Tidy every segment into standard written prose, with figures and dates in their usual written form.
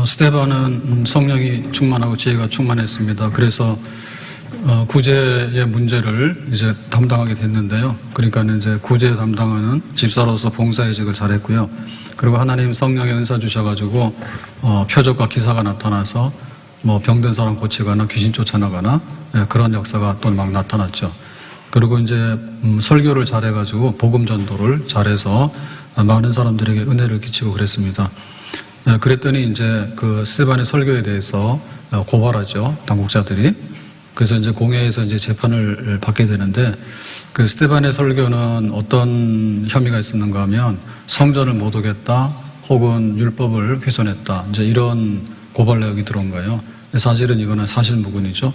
스데반은 성령이 충만하고 지혜가 충만했습니다. 그래서 구제의 문제를 이제 담당하게 됐는데요. 그러니까 이제 구제 담당하는 집사로서 봉사의직을 잘했고요. 그리고 하나님 성령의 은사 주셔가지고 표적과 기사가 나타나서 뭐 병든 사람 고치거나 귀신 쫓아나거나 그런 역사가 또 막 나타났죠. 그리고 이제 설교를 잘해가지고 복음 전도를 잘해서 많은 사람들에게 은혜를 끼치고 그랬습니다. 그랬더니 이제 그 스데반의 설교에 대해서 고발하죠, 당국자들이. 그래서 이제 공회에서 이제 재판을 받게 되는데, 그 스데반의 설교는 어떤 혐의가 있었는가 하면 성전을 못 오겠다, 혹은 율법을 훼손했다, 이제 이런 고발 내용이 들어온 거예요. 사실은 이거는 사실무근이죠.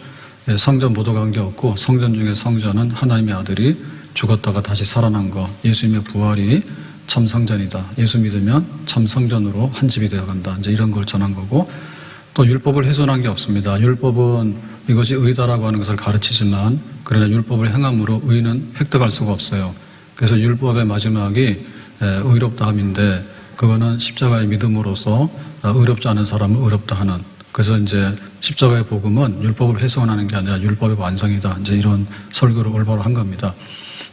성전 못 오게 한 게 없고, 성전 중에 성전은 하나님의 아들이 죽었다가 다시 살아난 거, 예수님의 부활이 참 성전이다. 예수 믿으면 참 성전으로 한 집이 되어간다. 이제 이런 걸 전한 거고, 또 율법을 훼손한 게 없습니다. 율법은 이것이 의다라고 하는 것을 가르치지만, 그러나 율법을 행함으로 의는 획득할 수가 없어요. 그래서 율법의 마지막이 의롭다함인데, 그거는 십자가의 믿음으로서 의롭지 않은 사람을 의롭다 하는. 그래서 이제 십자가의 복음은 율법을 훼손하는 게 아니라 율법의 완성이다. 이제 이런 설교를 올바로 한 겁니다.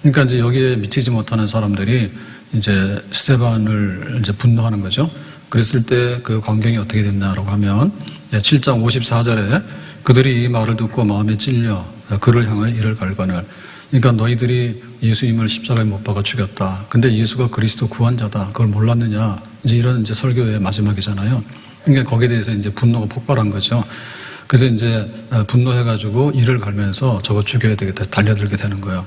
그러니까 이제 여기에 미치지 못하는 사람들이 이제 스데반을 이제 분노하는 거죠. 그랬을 때 그 광경이 어떻게 됐냐라고 하면 7장 54절에 그들이 이 말을 듣고 마음에 찔려 그를 향하여 이를 갈거늘. 그러니까 너희들이 예수님을 십자가에 못 박아 죽였다. 근데 예수가 그리스도 구원자다. 그걸 몰랐느냐. 이제 이런 이제 설교의 마지막이잖아요. 그러니까 거기에 대해서 이제 분노가 폭발한 거죠. 그래서 이제 분노해가지고 이를 갈면서 저거 죽여야 되겠다. 달려들게 되는 거예요.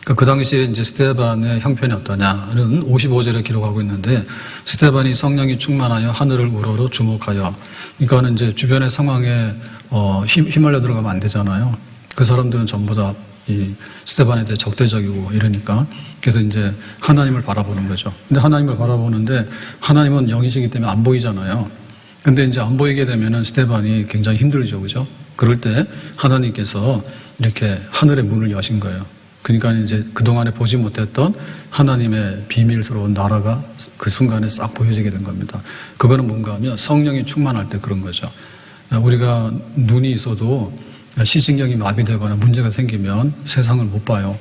그 당시에 이제 스데반의 형편이 어떠냐는 55절에 기록하고 있는데, 스데반이 성령이 충만하여 하늘을 우러러 주목하여, 그러니까는 이제 주변의 상황에 휘말려 들어가면 안 되잖아요. 그 사람들은 전부 다 이 스데반에 대해 적대적이고 이러니까, 그래서 이제 하나님을 바라보는 거죠. 근데 하나님을 바라보는데 하나님은 영이시기 때문에 안 보이잖아요. 근데 이제 안 보이게 되면은 스데반이 굉장히 힘들죠, 그죠? 그럴 때 하나님께서 이렇게 하늘의 문을 여신 거예요. 그러니까 이제 그동안에 보지 못했던 하나님의 비밀스러운 나라가 그 순간에 싹 보여지게 된 겁니다. 그거는 뭔가 하면 성령이 충만할 때 그런 거죠. 우리가 눈이 있어도 시신경이 마비되거나 문제가 생기면 세상을 못 봐요.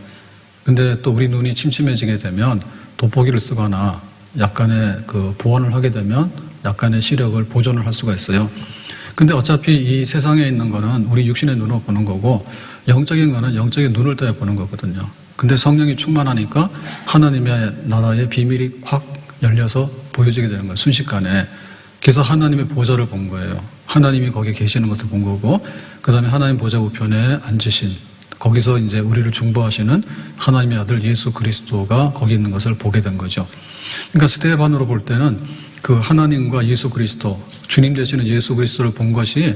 근데 또 우리 눈이 침침해지게 되면 돋보기를 쓰거나 약간의 그 보완을 하게 되면 약간의 시력을 보존을 할 수가 있어요. 근데 어차피 이 세상에 있는 거는 우리 육신의 눈으로 보는 거고, 영적인 거는 영적인 눈을 떠야 보는 거거든요. 근데 성령이 충만하니까 하나님의 나라의 비밀이 확 열려서 보여지게 되는 거예요, 순식간에. 그래서 하나님의 보좌를 본 거예요. 하나님이 거기에 계시는 것을 본 거고, 그 다음에 하나님 보좌 우편에 앉으신, 거기서 이제 우리를 중보하시는 하나님의 아들 예수 그리스도가 거기 있는 것을 보게 된 거죠. 그러니까 스데반으로 볼 때는 그 하나님과 예수 그리스도, 주님 되시는 예수 그리스도를 본 것이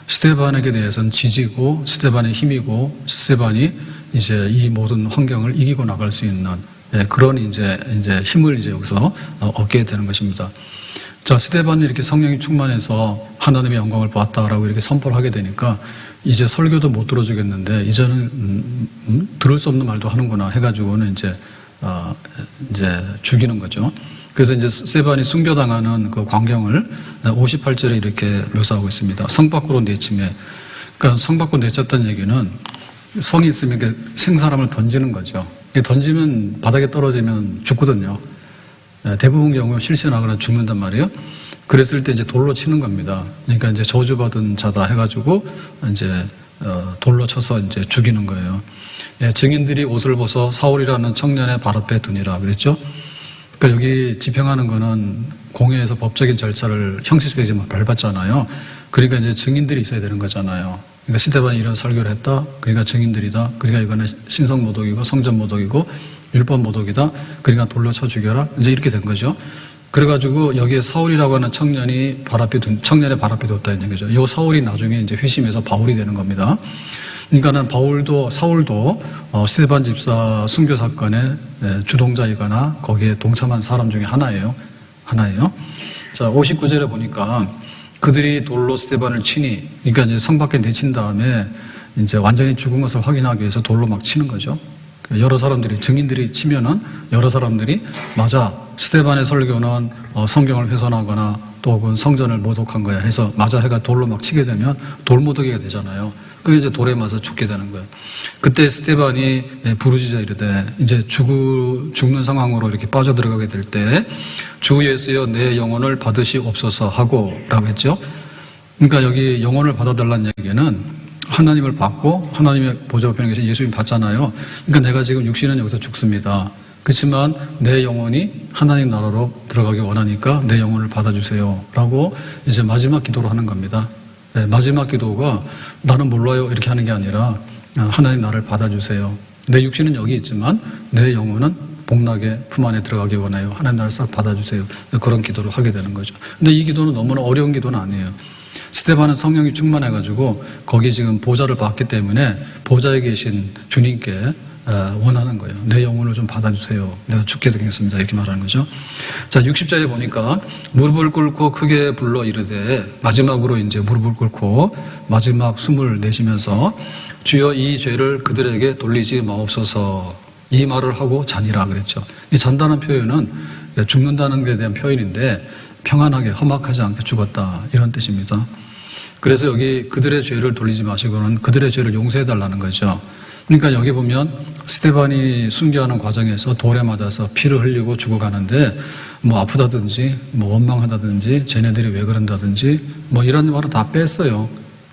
스데반에게 대해서는 지지고, 스데반의 힘이고, 스데반이 이제 이 모든 환경을 이기고 나갈 수 있는 그런 이제 힘을 이제 여기서 얻게 되는 것입니다. 자, 스데반이 이렇게 성령이 충만해서 하나님의 영광을 보았다라고 이렇게 선포를 하게 되니까 이제 설교도 못 들어주겠는데, 이제는 들을 수 없는 말도 하는구나 해가지고는 이제 죽이는 거죠. 그래서 이제 스데반이 순교당하는 그 광경을 58절에 이렇게 묘사하고 있습니다. 성 밖으로 내치매. 그러니까 성 밖으로 내쳤다는 얘기는 성이 있으면 생사람을 던지는 거죠. 던지면 바닥에 떨어지면 죽거든요. 대부분 경우 실신하거나 죽는단 말이에요. 그랬을 때 이제 돌로 치는 겁니다. 그러니까 이제 저주받은 자다 해가지고 이제 돌로 쳐서 이제 죽이는 거예요. 증인들이 옷을 벗어 사울이라는 청년의 발 앞에 두니라 그랬죠. 그러니까 여기 집행하는 거는 공회에서 법적인 절차를 형식적이지만 밟았잖아요. 그러니까 이제 증인들이 있어야 되는 거잖아요. 그러니까 스데반이 이런 설교를 했다. 그러니까 증인들이다. 그러니까 이거는 신성 모독이고 성전 모독이고 율법 모독이다. 그러니까 돌로 쳐 죽여라. 이제 이렇게 된 거죠. 그래가지고 여기에 사울이라고 하는 청년의 발 앞에 뒀다는 얘기죠. 이 사울이 나중에 이제 회심해서 바울이 되는 겁니다. 그러니까는 사울도 스데반 집사 순교 사건의 주동자이거나 거기에 동참한 사람 중에 하나예요. 자, 59절에 보니까 그들이 돌로 스데반을 치니, 그러니까 이제 성 밖에 내친 다음에 이제 완전히 죽은 것을 확인하기 위해서 돌로 막 치는 거죠. 여러 사람들이, 증인들이 치면은 여러 사람들이 맞아, 스데반의 설교는 성경을 훼손하거나 또 혹은 성전을 모독한 거야 해서 맞아 해가 돌로 막 치게 되면 돌모독이가 되잖아요. 그게 이제 돌에 맞아 죽게 되는 거예요. 그때 스데반이 부르짖어 이르되 이제 죽는 상황으로 이렇게 빠져들어가게 될 때 주 예수여 내 영혼을 받으시옵소서 하고 라고 했죠. 그러니까 여기 영혼을 받아달라는 얘기는 하나님을 받고 하나님의 보좌 옆에 계신 예수님 받잖아요. 그러니까 내가 지금 육신은 여기서 죽습니다. 그렇지만 내 영혼이 하나님 나라로 들어가기 원하니까 내 영혼을 받아주세요 라고 이제 마지막 기도를 하는 겁니다. 네, 마지막 기도가 나는 몰라요 이렇게 하는 게 아니라 하나님 나를 받아주세요. 내 육신은 여기 있지만 내 영혼은 복락의 품 안에 들어가기 원해요. 하나님 나를 싹 받아주세요. 그런 기도를 하게 되는 거죠. 근데 이 기도는 너무나 어려운 기도는 아니에요. 스데반은 성령이 충만해가지고 거기 지금 보좌를 받기 때문에 보좌에 계신 주님께 원하는 거예요. 내 영혼을 좀 받아주세요. 내가 죽게 되겠습니다. 이렇게 말하는 거죠. 자, 60절에 보니까 무릎을 꿇고 크게 불러 이르되 마지막으로 이제 무릎을 꿇고 마지막 숨을 내쉬면서 주여 이 죄를 그들에게 돌리지 마옵소서 이 말을 하고 자니라 그랬죠. 이 잔다는 표현은 죽는다는 것에 대한 표현인데 평안하게 험악하지 않게 죽었다 이런 뜻입니다. 그래서 여기 그들의 죄를 돌리지 마시고는 그들의 죄를 용서해달라는 거죠. 그러니까 여기 보면 스데반이 순교하는 과정에서 돌에 맞아서 피를 흘리고 죽어가는데 뭐 아프다든지 뭐 원망하다든지 쟤네들이 왜 그런다든지 뭐 이런 말은 다 뺐어요.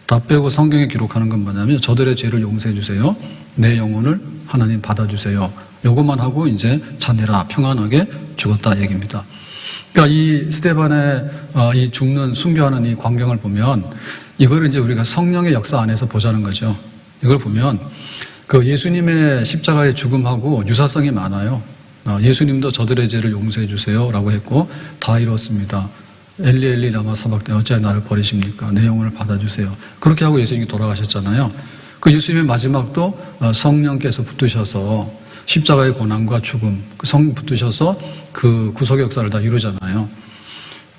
다 빼고 성경에 기록하는 건 뭐냐면 저들의 죄를 용서해 주세요. 내 영혼을 하나님 받아주세요. 요것만 하고 이제 자네라 평안하게 죽었다 얘기입니다. 그러니까 이 스데반의 이 죽는 순교하는 이 광경을 보면 이걸 이제 우리가 성령의 역사 안에서 보자는 거죠. 이걸 보면 그 예수님의 십자가의 죽음하고 유사성이 많아요. 예수님도 저들의 죄를 용서해 주세요라고 했고 다 이뤘습니다. 엘리 엘리 라마 사박다니 어찌하여 나를 버리십니까? 내 영혼을 받아주세요. 그렇게 하고 예수님이 돌아가셨잖아요. 그 예수님의 마지막도 성령께서 붙으셔서 십자가의 고난과 죽음, 성령 붙으셔서 그 구속 역사를 다 이루잖아요.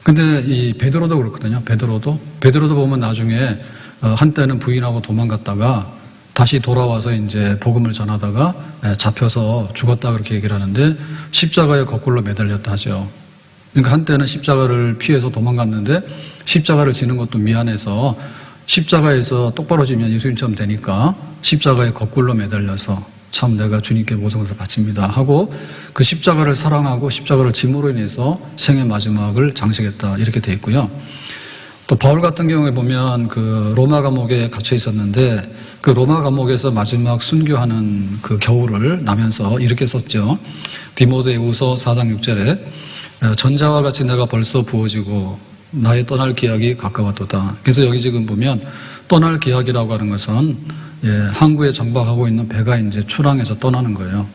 근데 이 베드로도 그렇거든요. 베드로도 보면 나중에 한때는 부인하고 도망갔다가 다시 돌아와서 이제 복음을 전하다가 잡혀서 죽었다 그렇게 얘기를 하는데 십자가에 거꾸로 매달렸다 하죠. 그러니까 한때는 십자가를 피해서 도망갔는데 십자가를 지는 것도 미안해서 십자가에서 똑바로 지면 예수님처럼 되니까 십자가에 거꾸로 매달려서 참 내가 주님께 모든 것을 바칩니다 하고 그 십자가를 사랑하고 십자가를 짐으로 인해서 생의 마지막을 장식했다 이렇게 돼 있고요. 또 바울 같은 경우에 보면 그 로마 감옥에 갇혀 있었는데 그 로마 감옥에서 마지막 순교하는 그 겨울을 나면서 이렇게 썼죠. 디모데후서 4장 6절에 전자와 같이 내가 벌써 부어지고 나의 떠날 기약이 가까웠도다. 그래서 여기 지금 보면 떠날 기약이라고 하는 것은 항구에 정박하고 있는 배가 이제 출항해서 떠나는 거예요.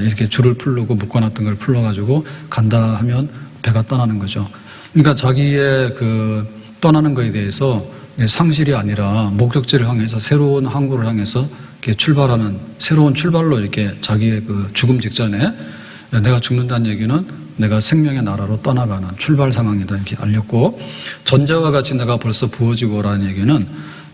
이렇게 줄을 풀르고 묶어놨던 걸 풀러가지고 간다 하면 배가 떠나는 거죠. 그러니까 자기의 그 떠나는 거에 대해서 상실이 아니라 목적지를 향해서 새로운 항구를 향해서 이렇게 출발하는 새로운 출발로 이렇게 자기의 그 죽음 직전에 내가 죽는다는 얘기는 내가 생명의 나라로 떠나가는 출발 상황이다 이렇게 알렸고 전제와 같이 내가 벌써 부어지고라는 얘기는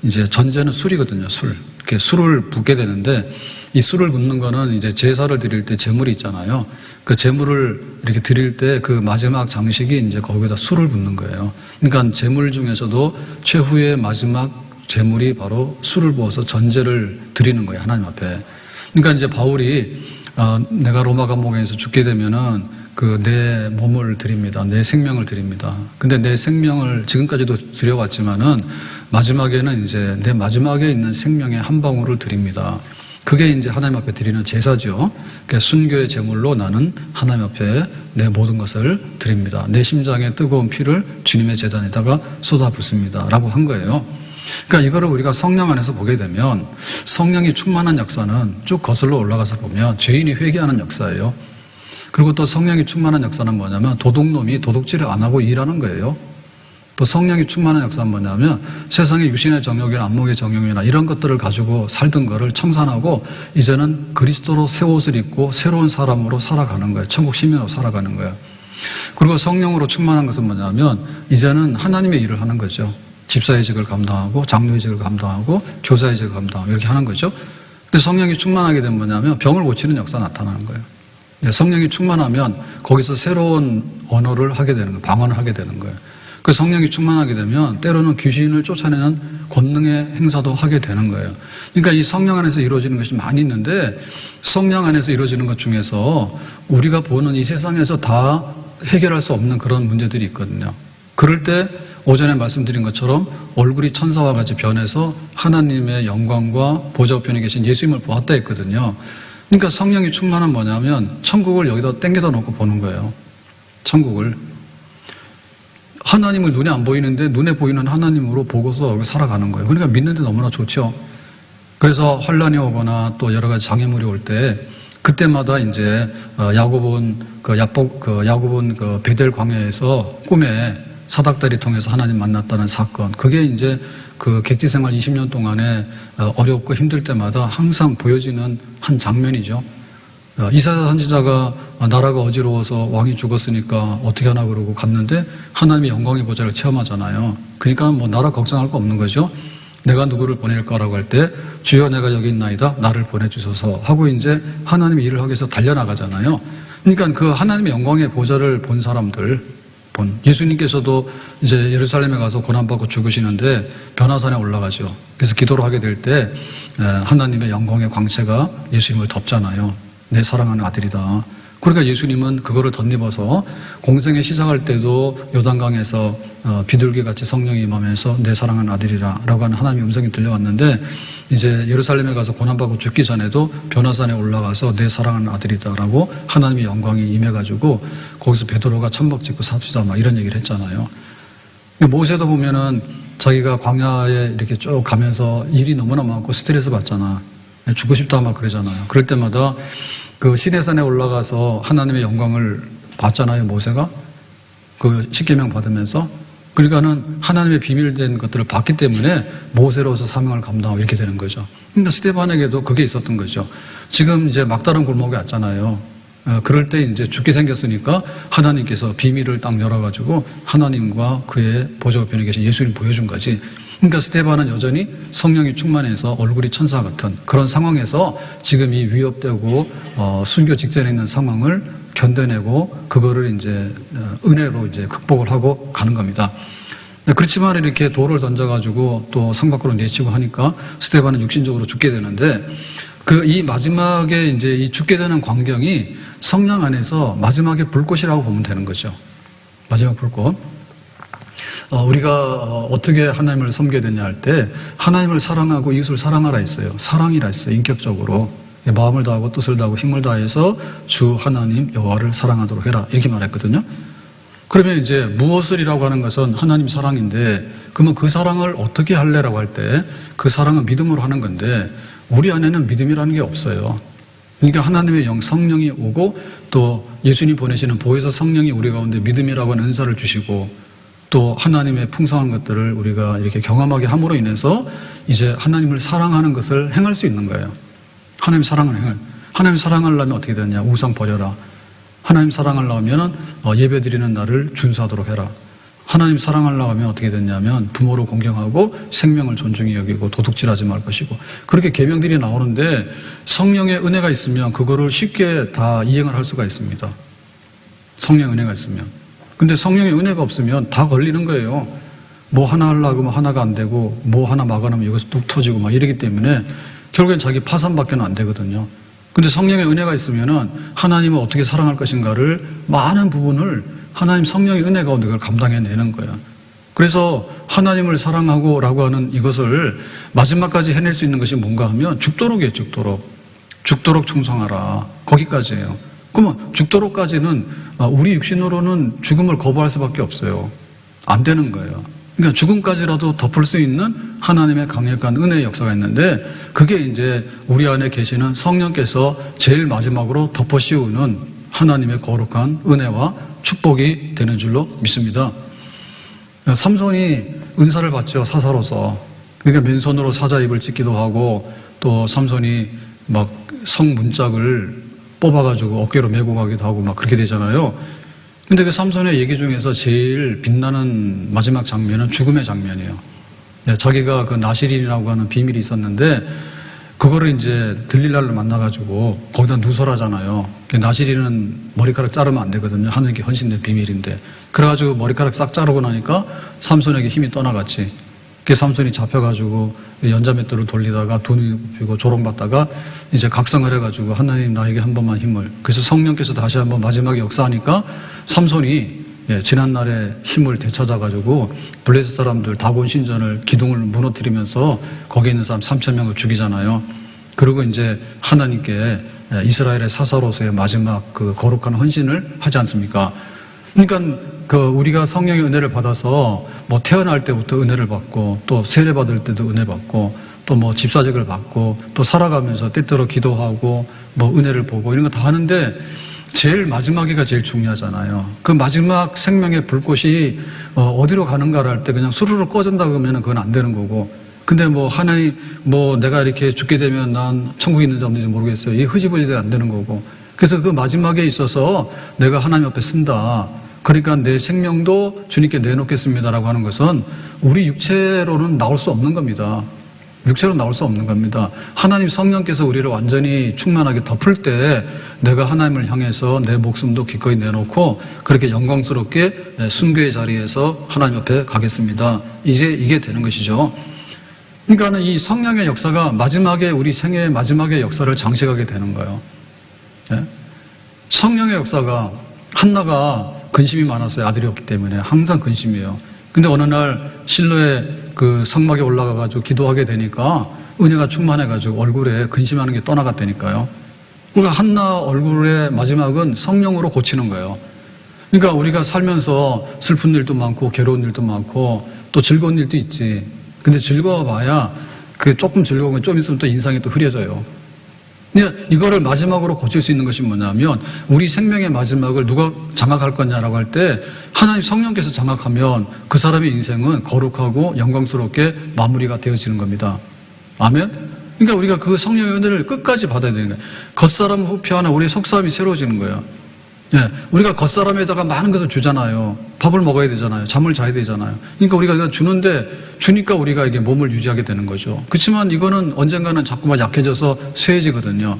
이제 전제는 술이거든요. 술. 이렇게 술을 붓게 되는데 이 술을 붓는 거는 이제 제사를 드릴 때 제물이 있잖아요. 그 제물을 이렇게 드릴 때 그 마지막 장식이 이제 거기다 술을 붓는 거예요. 그러니까 제물 중에서도 최후의 마지막 제물이 바로 술을 부어서 전제를 드리는 거예요. 하나님 앞에. 그러니까 이제 바울이 내가 로마 감옥에서 죽게 되면은 그 내 몸을 드립니다. 내 생명을 드립니다. 근데 내 생명을 지금까지도 드려왔지만은 마지막에는 이제 내 마지막에 있는 생명의 한 방울을 드립니다. 그게 이제 하나님 앞에 드리는 제사죠. 그러니까 순교의 제물로 나는 하나님 앞에 내 모든 것을 드립니다. 내 심장의 뜨거운 피를 주님의 제단에다가 쏟아붓습니다. 라고 한 거예요. 그러니까 이거를 우리가 성령 안에서 보게 되면 성령이 충만한 역사는 쭉 거슬러 올라가서 보면 죄인이 회개하는 역사예요. 그리고 또 성령이 충만한 역사는 뭐냐면 도둑놈이 도둑질을 안 하고 일하는 거예요. 또 성령이 충만한 역사는 뭐냐면 세상의 유신의 정욕이나 안목의 정욕이나 이런 것들을 가지고 살던 거를 청산하고 이제는 그리스도로 새 옷을 입고 새로운 사람으로 살아가는 거예요. 천국 시민으로 살아가는 거예요. 그리고 성령으로 충만한 것은 뭐냐면 이제는 하나님의 일을 하는 거죠. 집사의 직을 감당하고 장로의 직을 감당하고 교사의 직을 감당하고 이렇게 하는 거죠. 근데 성령이 충만하게 되면 뭐냐면 병을 고치는 역사가 나타나는 거예요. 성령이 충만하면 거기서 새로운 언어를 하게 되는 거예요. 방언을 하게 되는 거예요. 그 성령이 충만하게 되면 때로는 귀신을 쫓아내는 권능의 행사도 하게 되는 거예요. 그러니까 이 성령 안에서 이루어지는 것이 많이 있는데 성령 안에서 이루어지는 것 중에서 우리가 보는 이 세상에서 다 해결할 수 없는 그런 문제들이 있거든요. 그럴 때 오전에 말씀드린 것처럼 얼굴이 천사와 같이 변해서 하나님의 영광과 보좌 우편에 계신 예수님을 보았다 했거든요. 그러니까 성령이 충만한 뭐냐면 천국을 여기다 땡겨다 놓고 보는 거예요. 천국을. 하나님을 눈에 안 보이는데 눈에 보이는 하나님으로 보고서 살아가는 거예요. 그러니까 믿는데 너무나 좋죠. 그래서 환란이 오거나 또 여러 가지 장애물이 올 때 그때마다 이제 야곱은 베델 광야에서 꿈에 사닥다리 통해서 하나님 만났다는 사건. 그게 이제 그 객지 생활 20년 동안에 어렵고 힘들 때마다 항상 보여지는 한 장면이죠. 이사야 선지자가 나라가 어지러워서 왕이 죽었으니까 어떻게 하나 그러고 갔는데 하나님의 영광의 보좌를 체험하잖아요. 그러니까 뭐 나라 걱정할 거 없는 거죠. 내가 누구를 보낼까라고 할 때 주여 내가 여기 있나이다 나를 보내주소서 하고 이제 하나님의 일을 하기 위해서 달려나가잖아요. 그러니까 그 하나님의 영광의 보좌를 본 사람들, 예수님께서도 이제 예루살렘에 가서 고난받고 죽으시는데 변화산에 올라가죠. 그래서 기도를 하게 될 때 하나님의 영광의 광채가 예수님을 덮잖아요. 내 사랑하는 아들이다. 그러니까 예수님은 그거를 덧입어서 공생에 시작할 때도 요단강에서 비둘기같이 성령이 임하면서 내 사랑하는 아들이라 라고 하는 하나님의 음성이 들려왔는데 이제 예루살렘에 가서 고난받고 죽기 전에도 변화산에 올라가서 내 사랑하는 아들이다 라고 하나님의 영광이 임해가지고 거기서 베드로가 천막 짓고 삽시다 막 이런 얘기를 했잖아요. 모세도 보면은 자기가 광야에 이렇게 쭉 가면서 일이 너무나 많고 스트레스 받잖아. 죽고 싶다 막 그러잖아요. 그럴 때마다 그 시내산에 올라가서 하나님의 영광을 봤잖아요, 모세가. 그 십계명 받으면서. 그러니까는 하나님의 비밀된 것들을 봤기 때문에 모세로서 사명을 감당하고 이렇게 되는 거죠. 그러니까 스데반에게도 그게 있었던 거죠. 지금 이제 막다른 골목에 왔잖아요. 그럴 때 이제 죽게 생겼으니까 하나님께서 비밀을 딱 열어가지고 하나님과 그의 보좌 우편에 계신 예수님 보여준 거지. 그러니까 스데반은 여전히 성령이 충만해서 얼굴이 천사 같은 그런 상황에서 지금 이 위협되고 순교 직전에 있는 상황을 견뎌내고 그거를 이제 은혜로 이제 극복을 하고 가는 겁니다. 그렇지만 이렇게 돌을 던져가지고 또 성 밖으로 내치고 하니까 스데반은 육신적으로 죽게 되는데 그 이 마지막에 이제 이 죽게 되는 광경이 성령 안에서 마지막에 불꽃이라고 보면 되는 거죠. 마지막 불꽃. 우리가 어떻게 하나님을 섬겨야 되냐 할 때 하나님을 사랑하고 이웃을 사랑하라 했어요. 사랑이라 했어요. 인격적으로. 마음을 다하고 뜻을 다하고 힘을 다해서 주 하나님 여호와를 사랑하도록 해라. 이렇게 말했거든요. 그러면 이제 무엇을이라고 하는 것은 하나님 사랑인데 그러면 그 사랑을 어떻게 할래라고 할 때 그 사랑은 믿음으로 하는 건데 우리 안에는 믿음이라는 게 없어요. 그러니까 하나님의 성령이 오고 또 예수님 보내시는 보혜사 성령이 우리 가운데 믿음이라고 하는 은사를 주시고 또 하나님의 풍성한 것들을 우리가 이렇게 경험하게 함으로 인해서 이제 하나님을 사랑하는 것을 행할 수 있는 거예요. 하나님 사랑을 행할. 하나님 사랑하려면 어떻게 되냐? 우상 버려라. 하나님 사랑하려면 예배 드리는 날을 준수하도록 해라. 하나님 사랑하려고 하면 어떻게 됐냐면 부모를 공경하고 생명을 존중히 여기고 도둑질하지 말 것이고 그렇게 계명들이 나오는데 성령의 은혜가 있으면 그거를 쉽게 다 이행을 할 수가 있습니다. 성령의 은혜가 있으면. 근데 성령의 은혜가 없으면 다 걸리는 거예요. 뭐 하나 하려고 하면 하나가 안 되고 뭐 하나 막아놓으면 이것이 뚝 터지고 막 이러기 때문에 결국엔 자기 파산밖에 안 되거든요. 근데 성령의 은혜가 있으면은 하나님을 어떻게 사랑할 것인가를 많은 부분을 하나님 성령의 은혜 가운데 그걸 감당해내는 거예요. 그래서 하나님을 사랑하고 라고 하는 이것을 마지막까지 해낼 수 있는 것이 뭔가 하면 죽도록이에요, 죽도록. 죽도록 충성하라. 거기까지예요. 그러면 죽도록까지는 우리 육신으로는 죽음을 거부할 수밖에 없어요. 안 되는 거예요. 그러니까 죽음까지라도 덮을 수 있는 하나님의 강력한 은혜의 역사가 있는데 그게 이제 우리 안에 계시는 성령께서 제일 마지막으로 덮어 씌우는 하나님의 거룩한 은혜와 축복이 되는 줄로 믿습니다. 삼손이 은사를 받죠, 사사로서. 그러니까 맨손으로 사자 입을 찢기도 하고 또 삼손이 막 성문짝을 뽑아가지고 어깨로 메고 가기도 하고 막 그렇게 되잖아요. 근데 그 삼손의 얘기 중에서 제일 빛나는 마지막 장면은 죽음의 장면이에요. 자기가 그 나실인이라고 하는 비밀이 있었는데 그거를 이제 들릴라를 만나가지고 거기다 누설하잖아요. 나시리는 머리카락 자르면 안 되거든요. 하나님께 헌신된 비밀인데. 그래가지고 머리카락 싹 자르고 나니까 삼손에게 힘이 떠나갔지. 그 삼손이 잡혀가지고 연자맷돌을 돌리다가 눈이 굽히고 조롱받다가 이제 각성을 해가지고 하나님 나에게 한 번만 힘을. 그래서 성령께서 다시 한번 마지막에 역사하니까 삼손이 지난날의 힘을 되찾아가지고 블레셋 사람들 다곤 신전을 기둥을 무너뜨리면서 거기에 있는 사람 3,000명을 죽이잖아요. 그리고 이제 하나님께 이스라엘의 사사로서의 마지막 그 거룩한 헌신을 하지 않습니까? 그러니까 우리가 성령의 은혜를 받아서 뭐 태어날 때부터 은혜를 받고 또 세례 받을 때도 은혜 받고 또 뭐 집사직을 받고 또 살아가면서 때때로 기도하고 뭐 은혜를 보고 이런 거 다 하는데 제일 마지막에가 제일 중요하잖아요. 그 마지막 생명의 불꽃이 어디로 가는가를 할 때 그냥 수르르 꺼진다 그러면 그건 안 되는 거고. 근데 뭐 하나님 뭐 내가 이렇게 죽게 되면 난 천국에 있는지 없는지 모르겠어요. 이게 흐지부지가 안 되는 거고. 그래서 그 마지막에 있어서 내가 하나님 앞에 쓴다. 그러니까 내 생명도 주님께 내놓겠습니다라고 하는 것은 우리 육체로는 나올 수 없는 겁니다. 육체로 나올 수 없는 겁니다. 하나님 성령께서 우리를 완전히 충만하게 덮을 때 내가 하나님을 향해서 내 목숨도 기꺼이 내놓고 그렇게 영광스럽게 순교의 자리에서 하나님 앞에 가겠습니다. 이제 이게 되는 것이죠. 그러니까는 이 성령의 역사가 마지막에 우리 생애의 마지막의 역사를 장식하게 되는 거예요. 성령의 역사가 한나가 근심이 많았어요. 아들이 없기 때문에 항상 근심이에요. 근데 어느 날 실로의 그 성막에 올라가가지고 기도하게 되니까 은혜가 충만해가지고 얼굴에 근심하는 게 떠나갔다니까요. 그러니까 한나 얼굴의 마지막은 성령으로 고치는 거예요. 그러니까 우리가 살면서 슬픈 일도 많고 괴로운 일도 많고 또 즐거운 일도 있지. 근데 즐거워봐야 그 조금 즐거우면 좀 있으면 또 인상이 또 흐려져요. 근데 이거를 마지막으로 고칠 수 있는 것이 뭐냐면 우리 생명의 마지막을 누가 장악할 거냐라고 할 때 하나님 성령께서 장악하면 그 사람의 인생은 거룩하고 영광스럽게 마무리가 되어지는 겁니다. 아멘? 그러니까 우리가 그 성령의 은혜를 끝까지 받아야 되는 거예요. 겉사람 후피하나 우리의 속사람이 새로워지는 거예요. 우리가 겉사람에다가 많은 것을 주잖아요. 밥을 먹어야 되잖아요. 잠을 자야 되잖아요. 그러니까 우리가 주는데 주니까 우리가 이게 몸을 유지하게 되는 거죠. 그렇지만 이거는 언젠가는 자꾸만 약해져서 쇠해지거든요.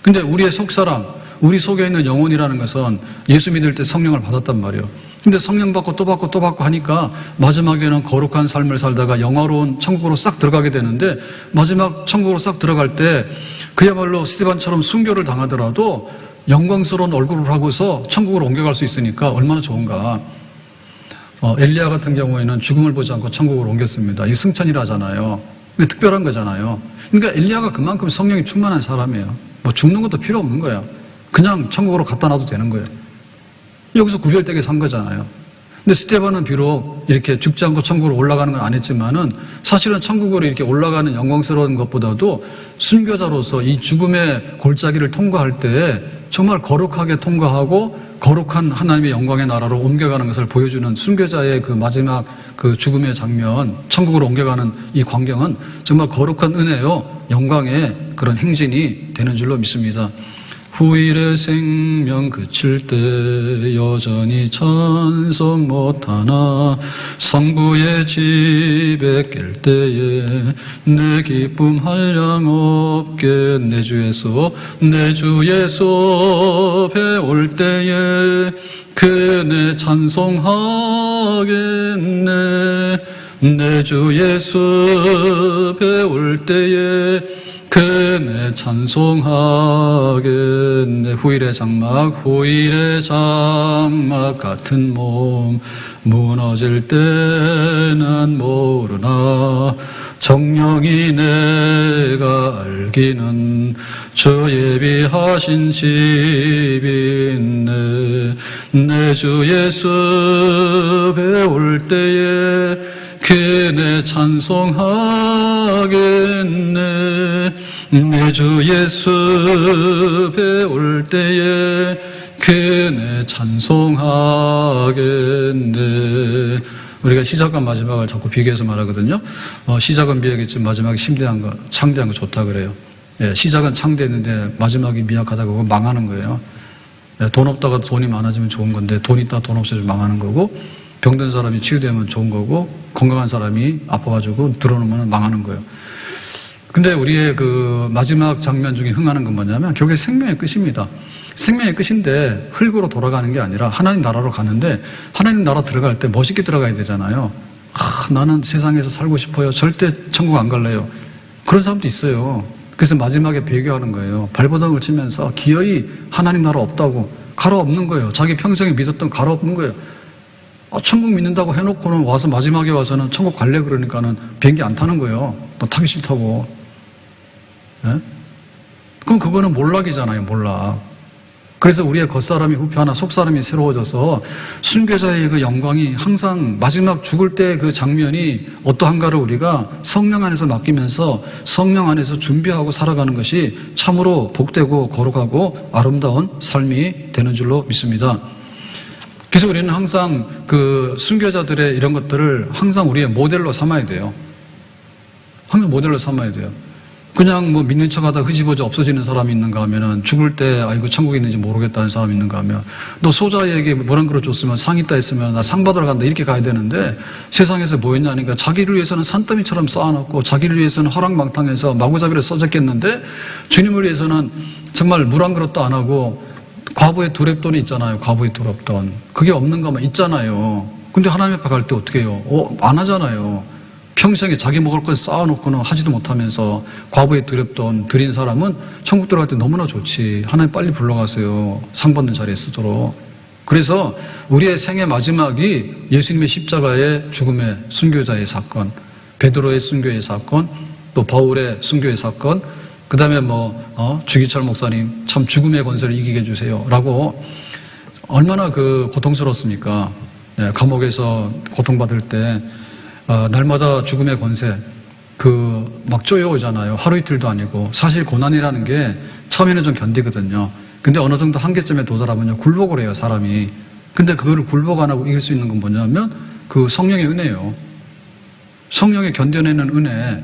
근데 우리의 속사람, 우리 속에 있는 영혼이라는 것은 예수 믿을 때 성령을 받았단 말이에요. 근데 성령 받고 또 받고 또 받고 하니까 마지막에는 거룩한 삶을 살다가 영화로운 천국으로 싹 들어가게 되는데 마지막 천국으로 싹 들어갈 때 그야말로 스데반처럼 순교를 당하더라도 영광스러운 얼굴을 하고서 천국으로 옮겨갈 수 있으니까 얼마나 좋은가. 엘리야 같은 경우에는 죽음을 보지 않고 천국으로 옮겼습니다. 이 승천이라잖아요. 특별한 거잖아요. 그러니까 엘리야가 그만큼 성령이 충만한 사람이에요. 뭐 죽는 것도 필요 없는 거예요. 그냥 천국으로 갖다 놔도 되는 거예요. 여기서 구별되게 산 거잖아요. 근데 스데반은 비록 이렇게 죽지 않고 천국으로 올라가는 건 안 했지만은 사실은 천국으로 이렇게 올라가는 영광스러운 것보다도 순교자로서 이 죽음의 골짜기를 통과할 때 정말 거룩하게 통과하고 거룩한 하나님의 영광의 나라로 옮겨가는 것을 보여주는 순교자의 그 마지막 그 죽음의 장면, 천국으로 옮겨가는 이 광경은 정말 거룩한 은혜요, 영광의 그런 행진이 되는 줄로 믿습니다. 후일의 생명 그칠 때 여전히 찬송 못하나 성부의 집에 깰 때에 내 기쁨 한량 없게 내 주 예수 배울 때에 그네 찬송하겠네. 내 주 예수 배울 때에 그네 찬송하겠네. 후일의 장막 같은 몸 무너질 때는 모르나 정령이 내가 알기는 저 예비하신 집이 있네. 내 주 예수 배울 때에 그네 찬송하겠네. 내 주 예수 배울 때에 그네 찬송하겠네. 우리가 시작과 마지막을 자꾸 비교해서 말하거든요. 시작은 미약했지만 마지막이 창대한 거 좋다 그래요. 시작은 창대했는데 마지막이 미약하다고 그거 망하는 거예요. 돈 없다가 돈이 많아지면 좋은 건데 돈 있다가 돈 없어지면 망하는 거고, 병든 사람이 치유되면 좋은 거고, 건강한 사람이 아파가지고 들어놓으면 망하는 거예요. 근데 우리의 그 마지막 장면 중에 흥하는 건 뭐냐면 결국에 생명의 끝입니다. 생명의 끝인데 흙으로 돌아가는 게 아니라 하나님 나라로 가는데 하나님 나라 들어갈 때 멋있게 들어가야 되잖아요. 나는 세상에서 살고 싶어요. 절대 천국 안 갈래요. 그런 사람도 있어요. 그래서 마지막에 배교하는 거예요. 발버둥을 치면서 기어이 하나님 나라 없다고 갈아엎는 거예요. 자기 평생에 믿었던 갈아엎는 거예요. 천국 믿는다고 해놓고는 와서 마지막에 와서는 천국 갈래 그러니까는 비행기 안 타는 거예요. 너 타기 싫다고. 네? 그럼 그거는 몰락이잖아요. 몰락. 그래서 우리의 겉사람이 후패하나 속사람이 새로워져서 순교자의 그 영광이 항상 마지막 죽을 때 그 장면이 어떠한가를 우리가 성령 안에서 맡기면서 성령 안에서 준비하고 살아가는 것이 참으로 복되고 거룩하고 아름다운 삶이 되는 줄로 믿습니다. 그래서 우리는 항상 그 순교자들의 이런 것들을 항상 우리의 모델로 삼아야 돼요. 항상 모델로 삼아야 돼요. 그냥 뭐 믿는 척 하다 흐지부지 없어지는 사람이 있는가 하면은 죽을 때 아이고 천국에 있는지 모르겠다는 사람이 있는가 하면 너 소자에게 뭐란 그릇 줬으면 상 있다 했으면 나 상 받으러 간다 이렇게 가야 되는데 세상에서 뭐 했냐니까 자기를 위해서는 산더미처럼 쌓아놓고 자기를 위해서는 허랑방탕해서 마구잡이로 써졌겠는데 주님을 위해서는 정말 물 한 그릇도 안 하고 과부의 두랩돈이 있잖아요. 과부의 두랩돈. 그게 없는가만 있잖아요. 근데 하나님 앞에 갈 때 어떻게 해요? 안 하잖아요. 평생에 자기 먹을 걸 쌓아놓고는 하지도 못하면서 과부의 두렵돈 드린 사람은 천국 들어갈 때 너무나 좋지. 하나님 빨리 불러가세요. 상 받는 자리에 쓰도록. 그래서 우리의 생의 마지막이 예수님의 십자가의 죽음의 순교자의 사건, 베드로의 순교의 사건, 또 바울의 순교의 사건, 그 다음에 주기철 목사님 참 죽음의 권세를 이기게 해주세요. 라고 얼마나 그 고통스럽습니까? 감옥에서 고통받을 때 날마다 죽음의 권세, 막 쪼여오잖아요. 하루 이틀도 아니고. 사실 고난이라는 게 처음에는 좀 견디거든요. 근데 어느 정도 한계점에 도달하면요. 굴복을 해요, 사람이. 근데 그거를 굴복 안 하고 이길 수 있는 건 뭐냐면 그 성령의 은혜예요. 성령의 견뎌내는 은혜.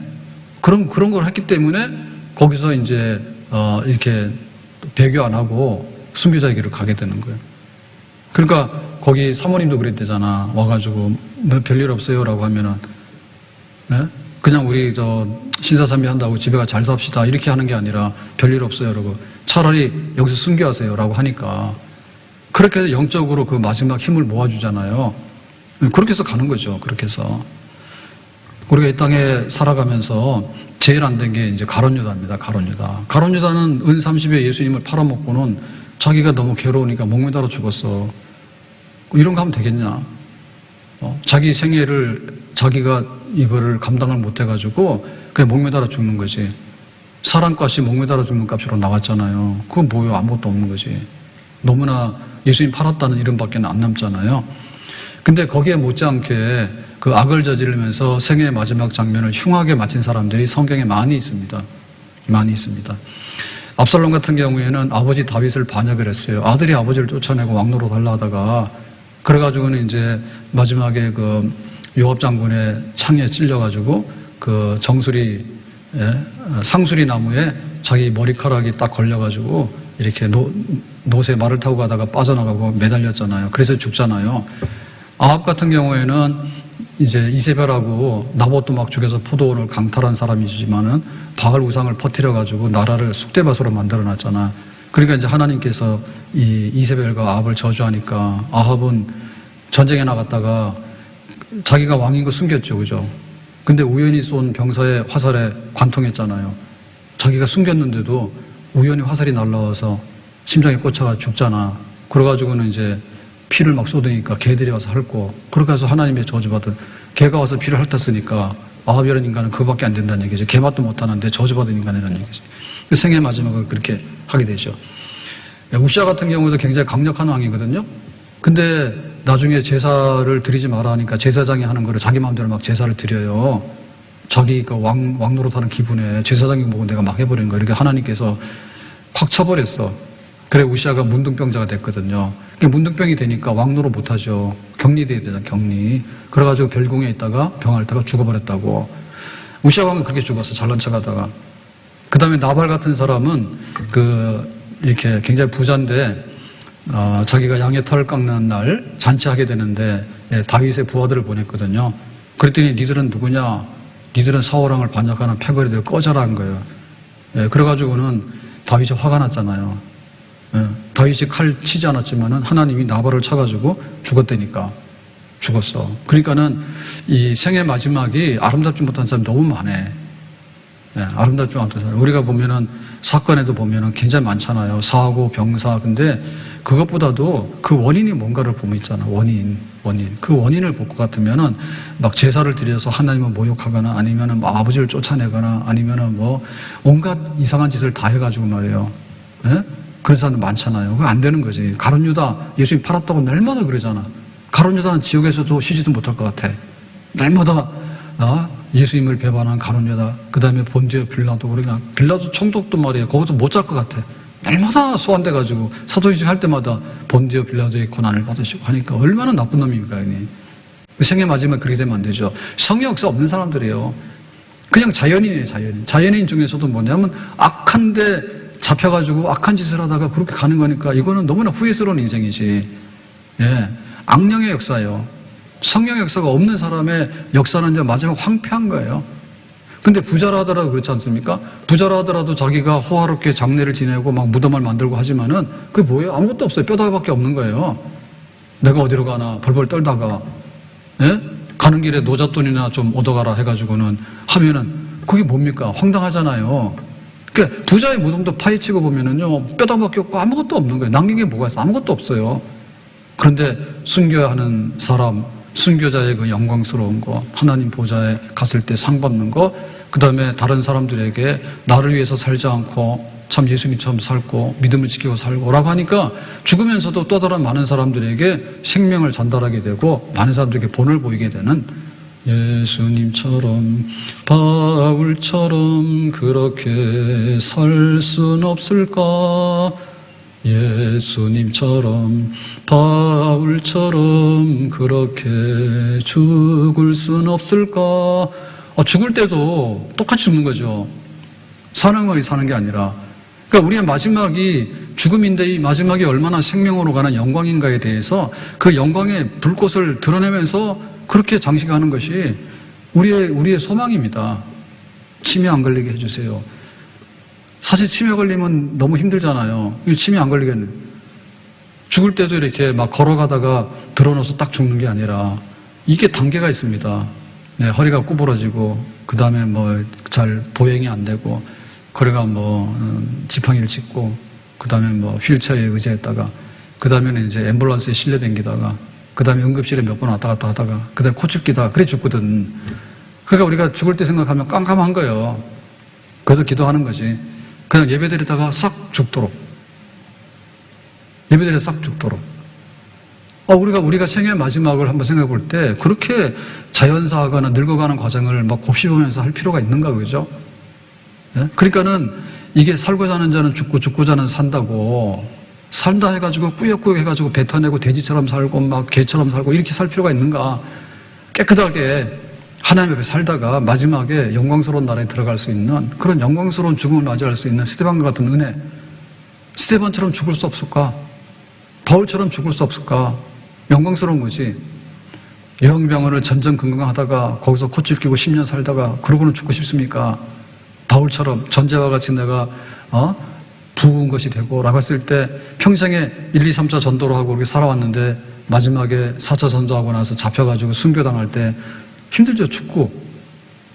그런 걸 했기 때문에 거기서 이제, 이렇게 배교 안 하고 순교자의 길을 가게 되는 거예요. 그러니까 거기 사모님도 그랬대잖아. 와가지고 뭐 별일 없어요 라고 하면은 네? 그냥 우리 신사참배 한다고 집에 가 잘 삽시다 이렇게 하는 게 아니라 별일 없어요 라고 차라리 여기서 순교하세요 라고 하니까 그렇게 해서 영적으로 그 마지막 힘을 모아주잖아요. 그렇게 해서 가는 거죠. 그렇게 해서 우리가 이 땅에 살아가면서 제일 안 된 게 이제 가룟유다입니다. 가룟유다는 은 30에 예수님을 팔아먹고는 자기가 너무 괴로우니까 목매달아 죽었어. 이런 거 하면 되겠냐? 자기 생애를 자기가 이거를 감당을 못해가지고 그냥 목매달아 죽는 거지. 사람값이 목매달아 죽는 값으로 나왔잖아요. 그건 뭐예요? 아무것도 없는 거지. 너무나 예수님 팔았다는 이름밖에 안 남잖아요. 근데 거기에 못지않게 그 악을 저지르면서 생애의 마지막 장면을 흉하게 마친 사람들이 성경에 많이 있습니다. 많이 있습니다. 압살롬 같은 경우에는 아버지 다윗을 반역을 했어요. 아들이 아버지를 쫓아내고 왕노로 달라 하다가 그래가지고는 이제 마지막에 그 요압 장군의 창에 찔려가지고 그 상수리 나무에 자기 머리카락이 딱 걸려가지고 이렇게 노새 말을 타고 가다가 빠져나가고 매달렸잖아요. 그래서 죽잖아요. 아합 같은 경우에는 이제 이세벨하고 나봇도 막 죽여서 포도원을 강탈한 사람이지만은 바알 우상을 퍼뜨려가지고 나라를 쑥대밭으로 만들어놨잖아. 그러니까 이제 하나님께서 이 이세벨과 아합을 저주하니까 아합은 전쟁에 나갔다가 자기가 왕인 거 숨겼죠, 그죠? 근데 우연히 쏜 병사의 화살에 관통했잖아요. 자기가 숨겼는데도 우연히 화살이 날라와서 심장에 꽂혀가 죽잖아. 그래가지고는 이제 피를 막 쏟으니까 개들이 와서 핥고, 그렇게 해서 하나님의 저주받은, 개가 와서 피를 핥았으니까 아합이라는 인간은 그거밖에 안 된다는 얘기죠. 개맛도 못하는데 저주받은 인간이라는 얘기죠. 생애 마지막을 그렇게 하게 되죠. 우시아 같은 경우도 굉장히 강력한 왕이거든요. 근데 나중에 제사를 드리지 마라 하니까 제사장이 하는 거를 자기 마음대로 막 제사를 드려요. 자기가 왕 노릇하는 기분에 제사장이 뭐고 내가 막 해버린 거예요. 이렇게 하나님께서 확 쳐버렸어. 그래 우시아가 문둥병자가 됐거든요. 문둥병이 되니까 왕노릇 못하죠. 격리돼야 되잖아, 격리. 그래가지고 별궁에 있다가 병 앓다가 죽어버렸다고. 우시아 왕은 그렇게 죽었어, 잘난 척하다가. 그 다음에 나발 같은 사람은 이렇게 굉장히 부자인데 자기가 양의 털을 깎는 날 잔치하게 되는데 다윗의 부하들을 보냈거든요. 그랬더니 니들은 누구냐? 니들은 사울왕을 반역하는 패거리들 꺼져라 한 거예요. 그래가지고는 다윗이 화가 났잖아요. 다윗이 칼 치지 않았지만은 하나님이 나발을 쳐가지고 죽었다니까. 죽었어. 그러니까는 이 생의 마지막이 아름답지 못한 사람이 너무 많아. 아름답지 못한 사람. 우리가 보면은 사건에도 보면은 굉장히 많잖아요. 사고, 병사. 근데 그것보다도 그 원인이 뭔가를 보면 있잖아. 원인. 그 원인을 볼 것 같으면은 막 제사를 드려서 하나님을 모욕하거나 아니면은 뭐 아버지를 쫓아내거나 아니면은 뭐 온갖 이상한 짓을 다 해가지고 말이에요. 그런 사람들 많잖아요. 그거 안 되는 거지. 가룟 유다 예수님 팔았다고 날마다 그러잖아. 가룟 유다는 지옥에서도 쉬지도 못할 것 같아. 날마다 예수님을 배반한 가룟 유다. 그 다음에 본디오 빌라도 그러니까 빌라도 총독도 말이에요. 거기도 못 잘 것 같아. 날마다 소환돼가지고 사도행전 할 때마다 본디오 빌라도의 고난을 받으시고 하니까 얼마나 나쁜 놈입니까? 생의 마지막에 그렇게 되면 안 되죠. 성의 역사 없는 사람들이에요. 그냥 자연인이에요. 자연인 중에서도 뭐냐면 악한데 잡혀가지고 악한 짓을 하다가 그렇게 가는 거니까 이거는 너무나 후회스러운 인생이지. 악령의 역사예요. 성령의 역사가 없는 사람의 역사는 이제 마지막 황폐한 거예요. 근데 부자라 하더라도 그렇지 않습니까? 부자라 하더라도 자기가 호화롭게 장례를 지내고 막 무덤을 만들고 하지만은 그게 뭐예요? 아무것도 없어요. 뼈다귀밖에 없는 거예요. 내가 어디로 가나 벌벌 떨다가 가는 길에 노잣돈이나 좀 얻어가라 해가지고는 하면은 그게 뭡니까? 황당하잖아요. 그러니까 부자의 무덤도 파헤치고 보면은요 뼈다귀밖에 없고 아무것도 없는 거예요. 남긴 게 뭐가 있어? 아무것도 없어요. 그런데 순교해야 하는 사람, 순교자의 그 영광스러운 거, 하나님 보좌에 갔을 때 상 받는 거, 그 다음에 다른 사람들에게 나를 위해서 살지 않고 참 예수님처럼 살고 믿음을 지키고 살고 라고 하니까 죽으면서도 또 다른 많은 사람들에게 생명을 전달하게 되고 많은 사람들에게 본을 보이게 되는 예수님처럼 바울처럼 그렇게 살 순 없을까? 예수님처럼 바울처럼 그렇게 죽을 순 없을까? 죽을 때도 똑같이 죽는 거죠. 사는 건 사는 게 아니라. 그러니까 우리의 마지막이 죽음인데 이 마지막이 얼마나 생명으로 가는 영광인가에 대해서 그 영광의 불꽃을 드러내면서 그렇게 장식하는 것이 우리의 소망입니다. 치매 안 걸리게 해주세요. 사실 치매 걸리면 너무 힘들잖아요. 치매 안 걸리겠네. 죽을 때도 이렇게 막 걸어가다가 드러눠서 딱 죽는 게 아니라 이게 단계가 있습니다. 허리가 구부러지고 그 다음에 뭐 잘 보행이 안 되고 허리가 뭐 지팡이를 짚고 그 다음에 뭐 휠체어에 의지했다가 그 다음에는 이제 앰뷸런스에 실려 댕기다가 그 다음에 응급실에 몇 번 왔다 갔다 하다가 그 다음에 코 죽기다 그래 죽거든. 그러니까 우리가 죽을 때 생각하면 깜깜한 거예요. 그래서 기도하는 거지. 그냥 예배드리다가 싹 죽도록. 예배드리다 싹 죽도록. 우리가 생의 마지막을 한번 생각해 볼 때 그렇게 자연사하거나 늙어가는 과정을 막 곱씹으면서 할 필요가 있는가, 그죠? 그러니까는 이게 살고자 하는 자는 죽고 죽고자 하는 산다고 산다 해가지고 꾸역꾸역 해가지고 뱉어내고 돼지처럼 살고 막 개처럼 살고 이렇게 살 필요가 있는가? 깨끗하게 하나님 앞에 살다가 마지막에 영광스러운 나라에 들어갈 수 있는 그런 영광스러운 죽음을 맞이할 수 있는 스데반과 같은 은혜. 스데반처럼 죽을 수 없을까? 바울처럼 죽을 수 없을까? 영광스러운 거지. 영병원을 전전긍긍하다가 거기서 콧줄 끼고 10년 살다가 그러고는 죽고 싶습니까? 바울처럼 전제와 같이 내가 부은 것이 되고 라고 했을 때 평생에 1, 2, 3차 전도로 하고 그렇게 살아왔는데 마지막에 4차 전도하고 나서 잡혀가지고 순교당할 때 힘들죠. 죽고.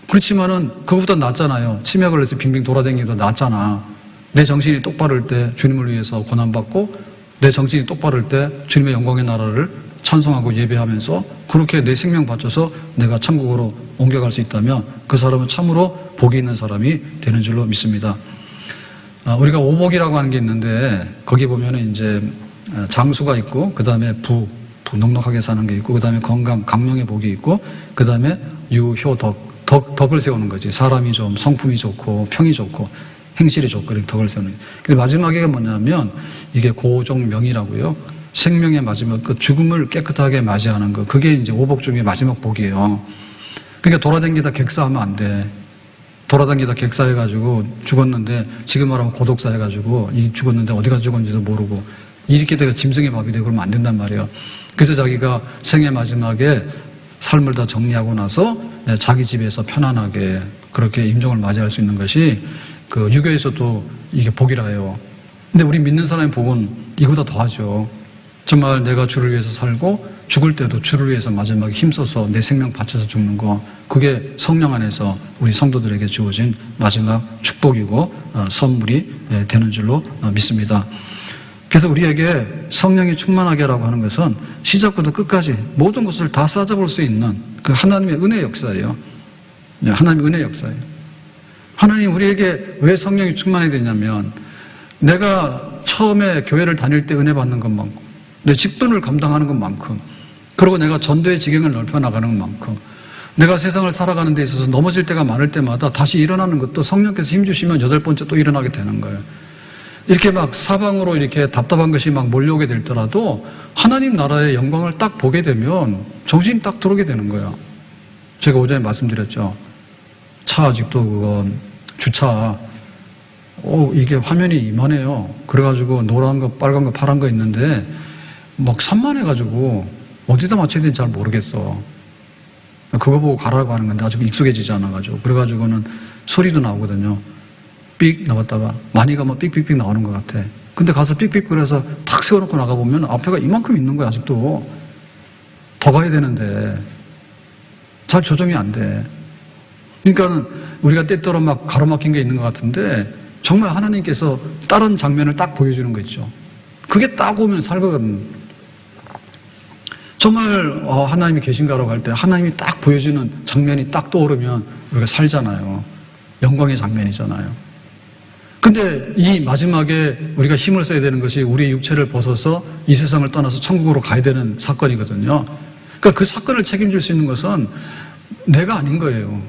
그렇지만은 그것보다 낫잖아요. 치매 걸려서 빙빙 돌아다니기도 낫잖아. 내 정신이 똑바를 때 주님을 위해서 고난받고 내 정신이 똑바를 때 주님의 영광의 나라를 찬송하고 예배하면서 그렇게 내 생명 바쳐서 내가 천국으로 옮겨갈 수 있다면 그 사람은 참으로 복이 있는 사람이 되는 줄로 믿습니다. 우리가 오복이라고 하는 게 있는데 거기 보면은 이제 장수가 있고 그 다음에 부 넉넉하게 사는 게 있고 그 다음에 건강, 강명의 복이 있고 그 다음에 유효, 덕을 세우는 거지. 사람이 좀 성품이 좋고 평이 좋고 행실이 좋고 이렇게 덕을 세우는 거예요. 근데 마지막에 뭐냐면 이게 고종명이라고요. 생명의 마지막 그 죽음을 깨끗하게 맞이하는 거 그게 이제 오복 중에 마지막 복이에요. 그러니까 돌아다니다 객사하면 안 돼. 돌아다니다 객사해가지고 죽었는데 지금 말하면 고독사 해가지고 이 죽었는데 어디가 죽었는지도 모르고 이렇게 내가 짐승의 밥이 되고 그러면 안 된단 말이에요. 그래서 자기가 생의 마지막에 삶을 다 정리하고 나서 자기 집에서 편안하게 그렇게 임종을 맞이할 수 있는 것이 그 유교에서도 이게 복이라 해요. 근데 우리 믿는 사람의 복은 이거보다 더하죠. 정말 내가 주를 위해서 살고 죽을 때도 주를 위해서 마지막에 힘써서 내 생명 바쳐서 죽는 거, 그게 성령 안에서 우리 성도들에게 주어진 마지막 축복이고 선물이 되는 줄로 믿습니다. 그래서 우리에게 성령이 충만하게라고 하는 것은 시작부터 끝까지 모든 것을 다 싸잡을 수 있는 그 하나님의 은혜 역사예요. 하나님의 은혜 역사예요. 하나님 우리에게 왜 성령이 충만하게 되냐면, 내가 처음에 교회를 다닐 때 은혜 받는 것만큼, 내 직분을 감당하는 것만큼, 그리고 내가 전도의 지경을 넓혀나가는 것만큼, 내가 세상을 살아가는 데 있어서 넘어질 때가 많을 때마다 다시 일어나는 것도 성령께서 힘주시면 8번째 또 일어나게 되는 거예요. 이렇게 막 사방으로 이렇게 답답한 것이 막 몰려오게 될더라도 하나님 나라의 영광을 딱 보게 되면 정신이 딱 들어오게 되는 거예요. 제가 오전에 말씀드렸죠. 차 아직도 그건 주차, 이게 화면이 이만해요. 그래가지고 노란 거, 빨간 거, 파란 거 있는데 막 산만해가지고 어디다 맞춰야 되는지 잘 모르겠어. 그거 보고 가라고 하는 건데 아직 익숙해지지 않아가지고. 그래가지고는 소리도 나오거든요. 삑 나왔다가 많이 가면 삑삑삑 나오는 것 같아. 근데 가서 삑삑 그래서 탁 세워놓고 나가보면 앞에가 이만큼 있는 거야. 아직도 더 가야 되는데 잘 조정이 안 돼. 그러니까 우리가 때때로 막 가로막힌 게 있는 것 같은데 정말 하나님께서 다른 장면을 딱 보여주는 거 있죠. 그게 딱 오면 살거든. 정말 하나님이 계신가라고 할 때 하나님이 딱 보여주는 장면이 딱 떠오르면 우리가 살잖아요. 영광의 장면이잖아요. 근데 이 마지막에 우리가 힘을 써야 되는 것이 우리의 육체를 벗어서 이 세상을 떠나서 천국으로 가야 되는 사건이거든요. 그러니까 그 사건을 책임질 수 있는 것은 내가 아닌 거예요.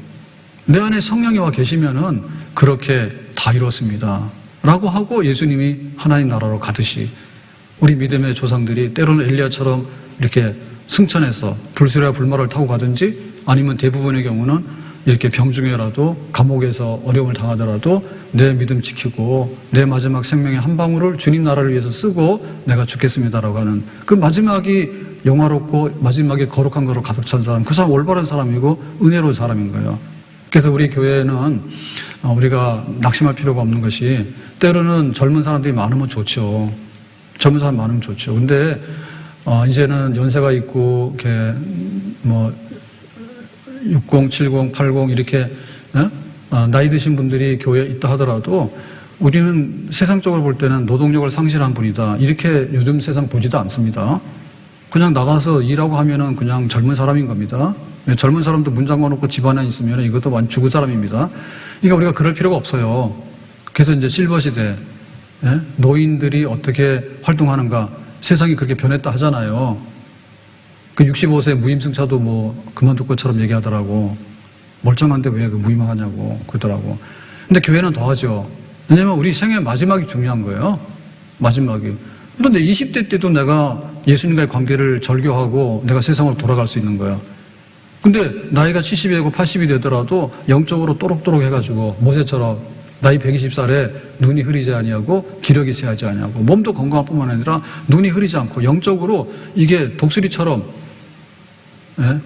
내 안에 성령이 와 계시면은 그렇게 다 이뤘습니다 라고 하고 예수님이 하나님 나라로 가듯이 우리 믿음의 조상들이 때로는 엘리야처럼 이렇게 승천해서 불수레와 불마를 타고 가든지, 아니면 대부분의 경우는 이렇게 병중에라도 감옥에서 어려움을 당하더라도 내 믿음 지키고 내 마지막 생명의 한 방울을 주님 나라를 위해서 쓰고 내가 죽겠습니다라고 하는 그 마지막이 영화롭고 마지막에 거룩한 거로 가득 찬 사람, 그 사람 올바른 사람이고 은혜로운 사람인 거예요. 그래서 우리 교회는 우리가 낙심할 필요가 없는 것이, 때로는 젊은 사람들이 많으면 좋죠. 젊은 사람 많으면 좋죠. 근데 이제는 연세가 있고 이렇게 뭐 60, 70, 80 이렇게 나이 드신 분들이 교회에 있다 하더라도 우리는 세상적으로 볼 때는 노동력을 상실한 분이다, 이렇게 요즘 세상 보지도 않습니다. 그냥 나가서 일하고 하면은 그냥 젊은 사람인 겁니다. 젊은 사람도 문 잠궈놓고 집 안에 있으면 이것도 완전 죽은 사람입니다. 그러니까 우리가 그럴 필요가 없어요. 그래서 이제 실버 시대, 노인들이 어떻게 활동하는가, 세상이 그렇게 변했다 하잖아요. 그 65세 무임승차도 뭐 그만둘 것처럼 얘기하더라고. 멀쩡한데 왜 그 무임하냐고 그러더라고. 근데 교회는 더 하죠. 왜냐면 우리 생애 마지막이 중요한 거예요. 마지막이. 그런데 20대 때도 내가 예수님과의 관계를 절교하고 내가 세상으로 돌아갈 수 있는 거예요. 근데 나이가 70이 되고 80이 되더라도 영적으로 또록또록 해가지고 모세처럼 나이 120살에 눈이 흐리지 아니하고 기력이 쇠하지 아니하고 몸도 건강할 뿐만 아니라 눈이 흐리지 않고 영적으로 이게 독수리처럼,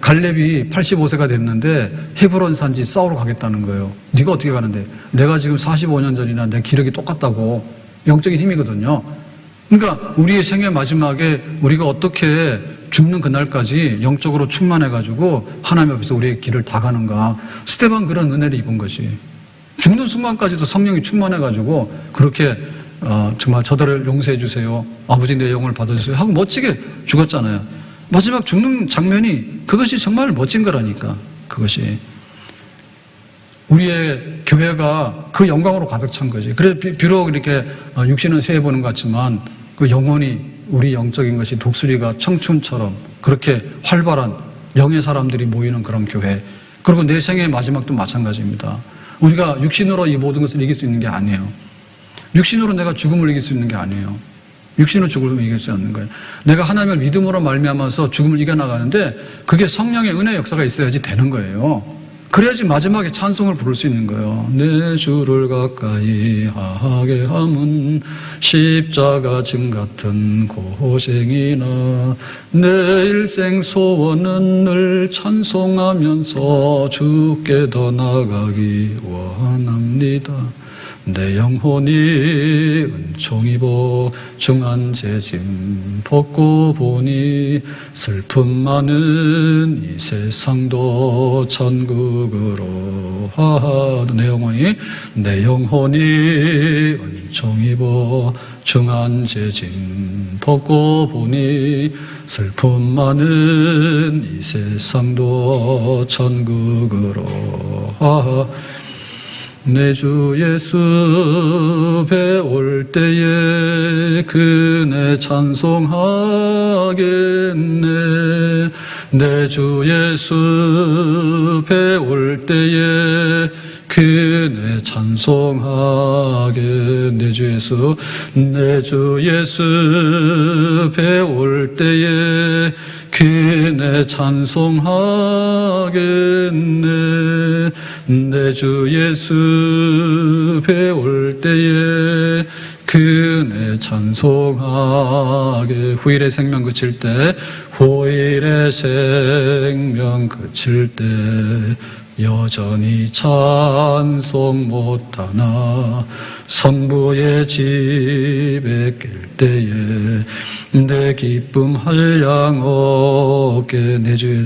갈렙이 85세가 됐는데 헤브론 산지 싸우러 가겠다는 거예요. 네가 어떻게 가는데? 내가 지금 45년 전이나 내 기력이 똑같다고. 영적인 힘이거든요. 그러니까 우리의 생애 마지막에 우리가 어떻게 죽는 그날까지 영적으로 충만해가지고 하나님 앞에서 우리의 길을 다 가는가. 스데반 그런 은혜를 입은 것이. 죽는 순간까지도 성령이 충만해가지고 그렇게 정말 저들을 용서해 주세요, 아버지 내 영을 받아주세요 하고 멋지게 죽었잖아요. 마지막 죽는 장면이 그것이 정말 멋진 거라니까. 그것이 우리의 교회가 그 영광으로 가득 찬 거지. 그래 비록 이렇게 육신은 세해 보는 것 같지만 그 영혼이, 우리 영적인 것이 독수리가 청춘처럼 그렇게 활발한 영의 사람들이 모이는 그런 교회. 그리고 내 생애의 마지막도 마찬가지입니다. 우리가 육신으로 이 모든 것을 이길 수 있는 게 아니에요. 육신으로 내가 죽음을 이길 수 있는 게 아니에요. 육신으로 죽음을 이길 수 없는 거예요. 내가 하나님을 믿음으로 말미암아서 죽음을 이겨나가는데 그게 성령의 은혜 역사가 있어야지 되는 거예요. 그래야지 마지막에 찬송을 부를 수 있는 거예요. 내 주를 가까이 하게 함은 십자가 진 같은 고생이나 내 일생 소원은 늘 찬송하면서 주께 더 나가기 원합니다. 내 영혼이 은총 입어 중한 죄짐 벗고 보니 슬픔 많은 이 세상도 천국으로 내 영혼이 은총 입어 중한 죄짐 벗고 보니 슬픔 많은 이 세상도 천국으로 내 주 예수 배올 때에 그네 찬송하겠네. 내 주 예수 배올 때에 그네 찬송하게. 내 주 예수 배올 때에 그네 찬송하겠네. 내 주 예수 배올 때에 그네 찬송하게. 후일의 생명 그칠 때 여전히 찬송 못하나 성부의 집에 낄 때에 내 기쁨 한량 없게. 내 주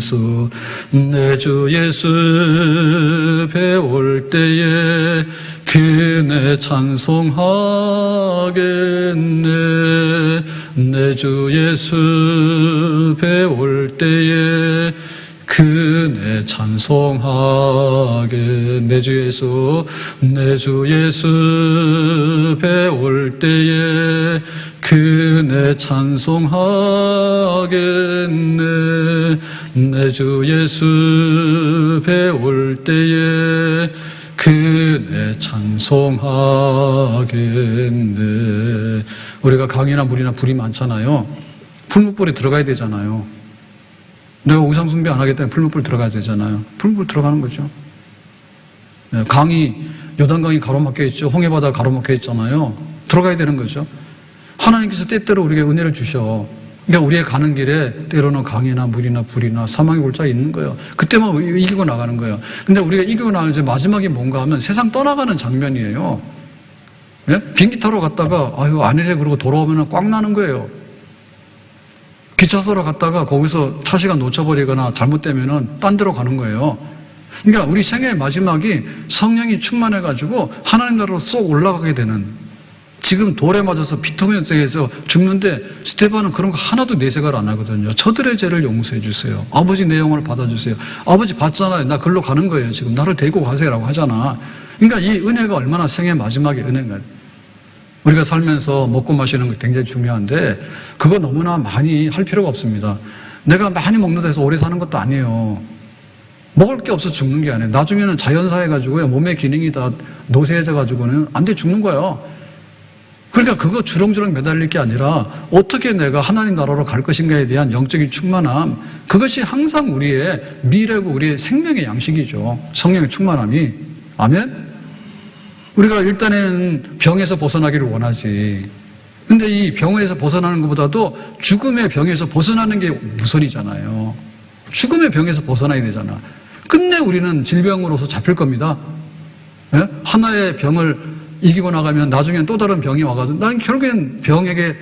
예수 배올 때에 그네 찬송하겠네. 내 주 예수 배올 때에 그네 찬송하게. 내 주 예수 배올 때에 그네 찬송하겠네. 내 주 예수 배올 때에 그네 찬송하겠네. 우리가 강이나 물이나 불이 많잖아요. 풀무불에 들어가야 되잖아요. 내가 우상숭배 안 하기 때문에 풀무불 들어가야 되잖아요. 풀무불 들어가는 거죠. 강이, 요단강이 가로막혀 있죠. 홍해바다 가로막혀 있잖아요. 들어가야 되는 거죠. 하나님께서 때때로 우리에게 은혜를 주셔. 그러니까 우리의 가는 길에 때로는 강이나 물이나 불이나 사망의 골짜기 있는 거예요. 그때만 이기고 나가는 거예요. 근데 우리가 이기고 나가는 이제 마지막이 뭔가 하면 세상 떠나가는 장면이에요. 예? 비행기 타러 갔다가 아니래 그러고 돌아오면 꽉 나는 거예요. 기차 타러 갔다가 거기서 차 시간 놓쳐버리거나 잘못되면은 딴 데로 가는 거예요. 그러니까 우리 생애의 마지막이 성령이 충만해가지고 하나님 나라로 쏙 올라가게 되는. 지금 돌에 맞아서 피투면에서 죽는데 스테반은 그런 거 하나도 내색을 안 하거든요. 저들의 죄를 용서해 주세요. 아버지 내 영혼을 받아주세요. 아버지 받잖아요. 나 글로 가는 거예요. 지금 나를 데리고 가세요라고 하잖아. 그러니까 이 은혜가 얼마나 생애 마지막의 은혜인가. 우리가 살면서 먹고 마시는 게 굉장히 중요한데 그거 너무나 많이 할 필요가 없습니다. 내가 많이 먹는다 해서 오래 사는 것도 아니에요. 먹을 게 없어 죽는 게 아니에요. 나중에는 자연사해 가지고요. 몸의 기능이 다 노쇠해져 가지고는 안 돼 죽는 거예요. 그러니까 그거 주렁주렁 매달릴 게 아니라 어떻게 내가 하나님 나라로 갈 것인가에 대한 영적인 충만함, 그것이 항상 우리의 미래고 우리의 생명의 양식이죠. 성령의 충만함이. 아멘? 우리가 일단은 병에서 벗어나기를 원하지. 근데 이 병에서 벗어나는 것보다도 죽음의 병에서 벗어나는 게 우선이잖아요. 죽음의 병에서 벗어나야 되잖아. 끝내 우리는 질병으로서 잡힐 겁니다. 예? 하나의 병을 이기고 나가면 나중엔 또 다른 병이 와가지고 난 결국엔 병에게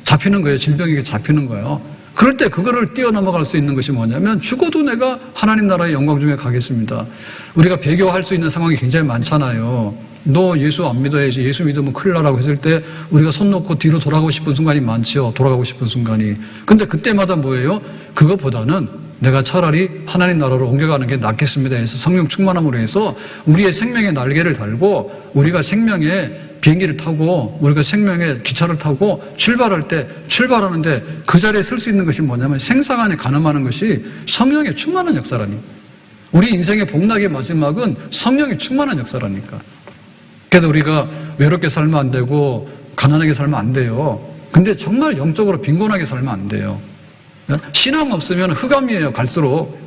잡히는 거예요. 질병에게 잡히는 거예요. 그럴 때 그거를 뛰어넘어갈 수 있는 것이 뭐냐면 죽어도 내가 하나님 나라의 영광 중에 가겠습니다. 우리가 배교할 수 있는 상황이 굉장히 많잖아요. 너 예수 안 믿어야지. 예수 믿으면 큰일 나라고 했을 때 우리가 손 놓고 뒤로 돌아가고 싶은 순간이 많죠. 돌아가고 싶은 순간이. 근데 그때마다 뭐예요? 그것보다는 내가 차라리 하나님 나라로 옮겨가는 게 낫겠습니다 해서 성령 충만함으로 해서 우리의 생명의 날개를 달고 우리가 생명의 비행기를 타고 우리가 생명의 기차를 타고 출발하는데 그 자리에 설 수 있는 것이 뭐냐면 생사간에 가늠하는 것이 성령의 충만한 역사라니. 우리 인생의 복락의 마지막은 성령의 충만한 역사라니까. 그래서 우리가 외롭게 살면 안 되고 가난하게 살면 안 돼요. 근데 정말 영적으로 빈곤하게 살면 안 돼요. 신앙 없으면 흑암이에요. 갈수록.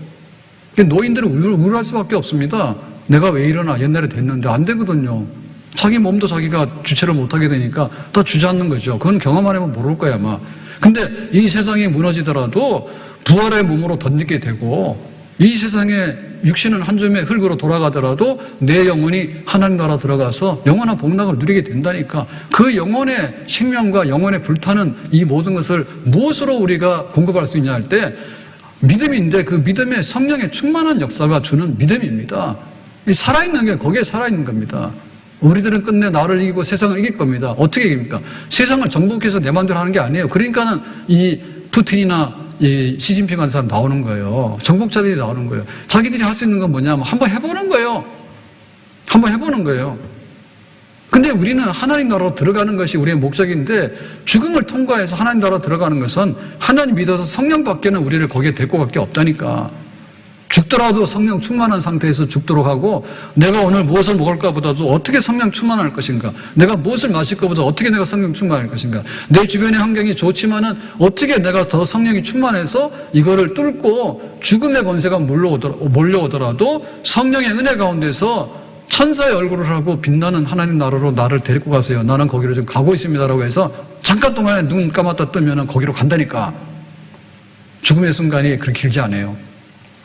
노인들은 우울할 수밖에 없습니다. 내가 왜 이러나 옛날에 됐는데 안 되거든요. 자기 몸도 자기가 주체를 못하게 되니까 다 주저앉는 거죠. 그건 경험 안 해보면 모를 거야 아마. 근데 이 세상이 무너지더라도 부활의 몸으로 덧입게 되고 이 세상에 육신은 한 줌의 흙으로 돌아가더라도 내 영혼이 하나님 나라 들어가서 영원한 복락을 누리게 된다니까. 그 영혼의 생명과 영혼의 불타는 이 모든 것을 무엇으로 우리가 공급할 수 있냐 할 때 믿음인데, 그 믿음의 성령의 충만한 역사가 주는 믿음입니다. 살아있는 게 거기에 살아있는 겁니다. 우리들은 끝내 나를 이기고 세상을 이길 겁니다. 어떻게 이깁니까? 세상을 정복해서 내 마음대로 하는 게 아니에요. 그러니까는 이 푸틴이나 이 시진핑 같은 사람 나오는 거예요. 정복자들이 나오는 거예요. 자기들이 할 수 있는 건 뭐냐면 한번 해보는 거예요. 한번 해보는 거예요. 근데 우리는 하나님 나라로 들어가는 것이 우리의 목적인데, 죽음을 통과해서 하나님 나라로 들어가는 것은 하나님 믿어서 성령 밖에는 우리를 거기에 데리고 갈 게 없다니까. 죽더라도 성령 충만한 상태에서 죽도록 하고, 내가 오늘 무엇을 먹을까 보다도 어떻게 성령 충만할 것인가, 내가 무엇을 마실까 보다 어떻게 내가 성령 충만할 것인가, 내 주변의 환경이 좋지만은 어떻게 내가 더 성령이 충만해서 이거를 뚫고 죽음의 권세가 몰려오더라도 성령의 은혜 가운데서 천사의 얼굴을 하고 빛나는 하나님 나라로 나를 데리고 가세요. 나는 거기로 지금 가고 있습니다라고 해서 잠깐 동안에 눈 감았다 뜨면은 거기로 간다니까. 죽음의 순간이 그렇게 길지 않아요.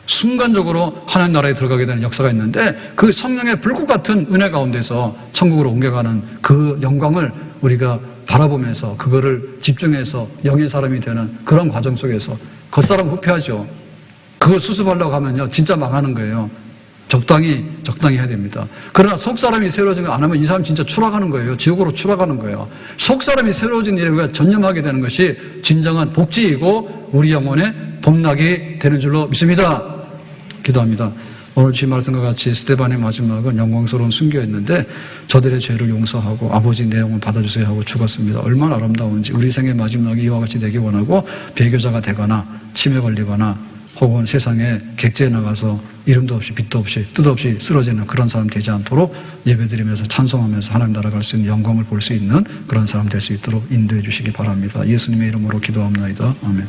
순간적으로 하나님 나라에 들어가게 되는 역사가 있는데, 그 성령의 불꽃 같은 은혜 가운데서 천국으로 옮겨가는 그 영광을 우리가 바라보면서 그거를 집중해서 영의 사람이 되는 그런 과정 속에서, 겉사람 후패하죠. 그걸 수습하려고 하면요 진짜 망하는 거예요. 적당히 해야 됩니다. 그러나 속사람이 새로워지는 거 안 하면 이 사람 진짜 추락하는 거예요. 지옥으로 추락하는 거예요. 속사람이 새로워진 일에 우리가 전념하게 되는 것이 진정한 복지이고 우리 영혼의 복락이 되는 줄로 믿습니다. 기도합니다. 오늘 주신 말씀과 같이 스데반의 마지막은 영광스러운 순교였는데, 저들의 죄를 용서하고 아버지 내 영혼 받아주세요 하고 죽었습니다. 얼마나 아름다운지. 우리 생의 마지막이 이와 같이 되기 원하고, 배교자가 되거나 치매 걸리거나 혹은 세상에 객지에 나가서 이름도 없이 빛도 없이 뜻 없이 쓰러지는 그런 사람 되지 않도록 예배드리면서 찬송하면서 하나님 나라 갈 수 있는 영광을 볼 수 있는 그런 사람 될 수 있도록 인도해 주시기 바랍니다. 예수님의 이름으로 기도합니다. 아멘.